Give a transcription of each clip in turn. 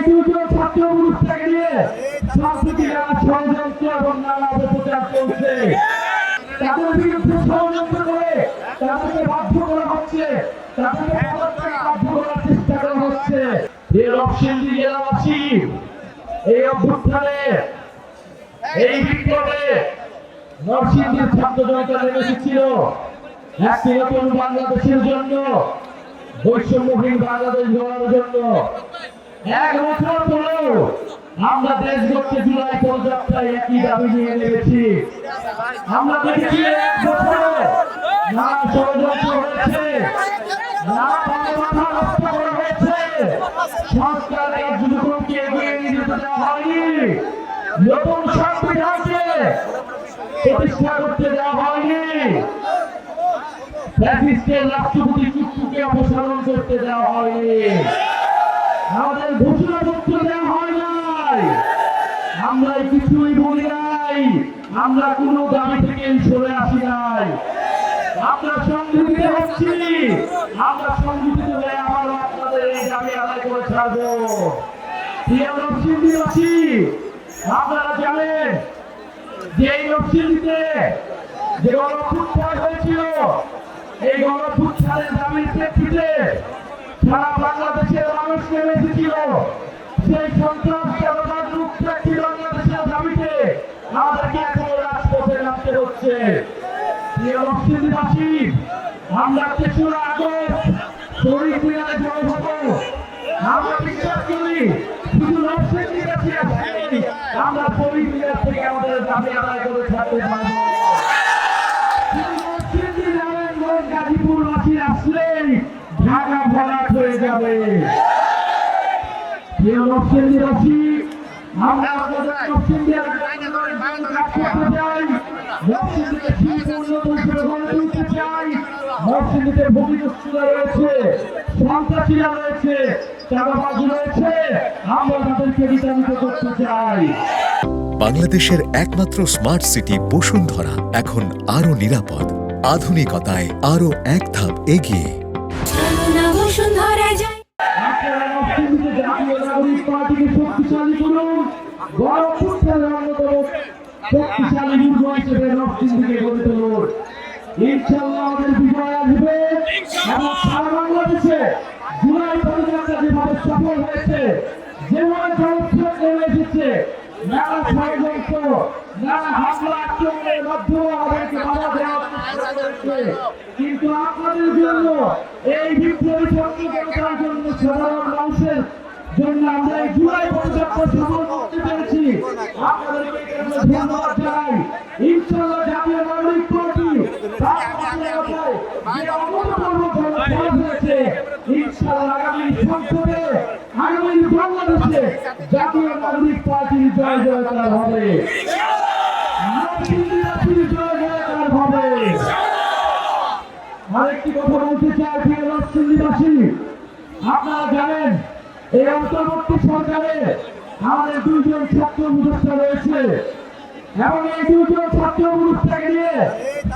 দুজন ছাত্র পুরুষটাকে নিয়ে সংস্কৃতি নানা ষড়যন্ত্র এবং নানা অপপ্রচার চলছে। তাদের বিরুদ্ধে ষড়যন্ত্র করে তাদেরকে বাধ্য করা হচ্ছে, তাদেরকে বাধ্য করার চেষ্টা করা হচ্ছে। এই নরসিংদী জেলাবাসী এই অভ্যুত্থানে, এই বিপ্লবে নরসিংদীর ছাত্র জনতা নেমে এসেছিল একটি নতুন বাংলাদেশের জন্য, বৈষম্যহীন বাংলাদেশ গড়ার জন্য। 1 বছর পরেও আমরা দেশ গড়তে জুলাই পদযাত্রায় একই দাবি নিয়ে নেমেছি। আমরা দেখেছি 1 বছরে না ষড়যন্ত্র হয়েছে, না মাথা নষ্ট করা হয়েছে, সরকার কার্যক্রমকে এগিয়ে নিয়ে যেতে দেওয়া হয়নি, নতুন সংবিধানকে প্রতিষ্ঠা করতে দেওয়া হয়নি, ফ্যাসিস্টের রাষ্ট্রপতি চুক্তিকে অপসারণ করতে দেওয়া হয়নি, আমাদের ঘোষণাপত্র দেওয়া হয় নাই, আমরা কিছুই বলি নাই, আমরা কোনো দাবি থেকে সরে আসি নাই, আমরা সংগঠিত হচ্ছি, আমরা সংগঠিত হয়ে আবারও আপনাদের এই দাবি আদায় করে ছাড়বো। প্রিয় নরসিংদীবাসী, আপনারা জানেন যে এই নরসিংদীতে যে গণঅভ্যুত্থান হয়েছিল, এই গণঅভ্যুত্থানের দাবির প্রেক্ষিতে সারা বাংলাদেশের মানুষ নেমে এসেছিল। সেই সন্ত্রাস চালানোর মুক্ত একটি বাংলাদেশের দাবিতে আমাদেরকে এখন রাজপথে নামতে হচ্ছে। প্রিয় নরসিংদীবাসী, আমরা ৩রা আগস্ট শহীদ মিনারে জড়ো হব। আমরা বিশ্বাস করি শুধু নরসিংদীবাসী আসেনি, আমরা শহীদ মিনার থেকে আমাদের দাবি আদায় করে ছাড়তে পারব। গাজীপুরবাসী আসলেই ঢাকা ভরাট হয়ে যাবে। প্রিয় নরসিংদীবাসী, আমরা আমাদের নরসিংদীর কাজ করতে চাই, নরসিংদীকে ঠিক উন্নত হিসেবে গড়ে তুলতে চাই। নরসিংদীতে ভূমিদস্যুরা রয়েছে, সন্ত্রাসীরা রয়েছে, চাঁদাবাজ রয়েছে, আমরা তাদেরকে বিতাড়িত করতে চাই। বাংলাদেশের একমাত্র স্মার্ট সিটি বসুন্ধরা এখন আরো নিরাপদ, আধুনিকতায় আরো এক ধাপ এগিয়ে। শক্তিশালী করুন, গণঅভ্যুত্থানের অন্যতম শক্তিশালী দুর্গ হিসেবে নরসিংদীকে গড়ে তুলুন। ইনশাআল্লাহ আমাদের বিজয় আসবে এবং সারা বাংলাদেশে জুলাই পদযাত্রা যেভাবে সফল হয়েছে, যেভাবে জনস্রোত নেমে এসেছে, নানা ষড়যন্ত্র, নানা হামলা আক্রমণের মাধ্যমে আমাদেরকে বাধা দেওয়ার চেষ্টা করেছে, কিন্তু আপনাদের জন্য, এই বিপ্লবী ছাত্র জনতার জন্য, সাধারণ মানুষের জন্য আমরা এই জুলাই পদযাত্রা সফল করতে পেরেছি। আপনাদেরকে ধন্যবাদ জানাই। ইনশাআল্লাহ জাতীয় নাগরিক পার্টি ইনশাআল্লাহ আগামী সংসদে, আগামী বাংলাদেশে জাতীয় নাগরিক পার্টির জয় জয়কার হবে, নরসিংদীবাসীর জয় জয়কার হবে। আরেকটি কথা বলতে চাই, প্রিয় নরসিংদীবাসী, আপনারা জানেন এই অন্তর্বর্তী সরকারে আমাদের 2 জন ছাত্র উপদেষ্টা রয়েছে এবং এই 2 জন ছাত্র উপদেষ্টাকে নিয়ে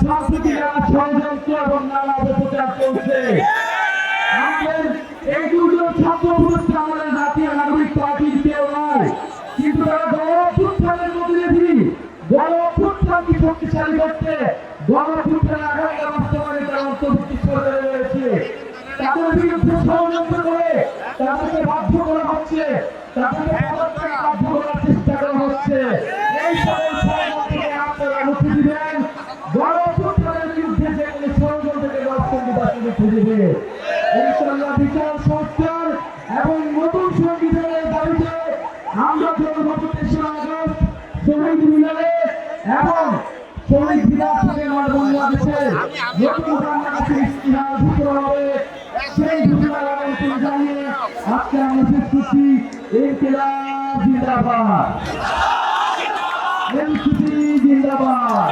সংস্কৃতি নানা ষড়যন্ত্র এবং নানা অপপ্রচার চলছে। আমাদের এই 2 জন ছাত্র উপদেষ্টা আমাদের জাতীয় নাগরিক পার্টির কেউ নয়, কিন্তু তারা গণঅভ্যুত্থানের প্রতিনিধি। গণঅভ্যুত্থানকে শক্তিশালী করতে, গণঅভ্যুত্থানের আগামী বাস্তবায়নে তারা অন্তর্বর্তী সরকারে রয়েছে। তাদের বিরুদ্ধে ষড়যন্ত্র করে তাদেরকে বাধ্য করা হচ্ছে, তাদেরকে বাধ্য করার চেষ্টা করা হচ্ছে। এই সকল ষড়যন্ত্রকে আপনারা রুখে দিবেন। গণঅভ্যুত্থানের বিরুদ্ধে যে কোনো ষড়যন্ত্রকে নরসিংদীবাসী রুখে দিবে। ইনশাআল্লাহ বিচার সংস্কার এবং নতুন সংবিধানের দাবিতে আমরা জড়ো হব ৩রা আগস্ট শহীদ মিনারে এবং শহীদ মিনার থেকে বাংলাদেশে নতুন বাংলাদেশের ইতিহাস ঘোষণা হবে। সেই ঘোষণার আমন্ত্রণ জানিয়ে আজকে আমরা শেষ করছি। ইনকিলাব জিন্দাবাদ, এনসিপি জিন্দাবাদ।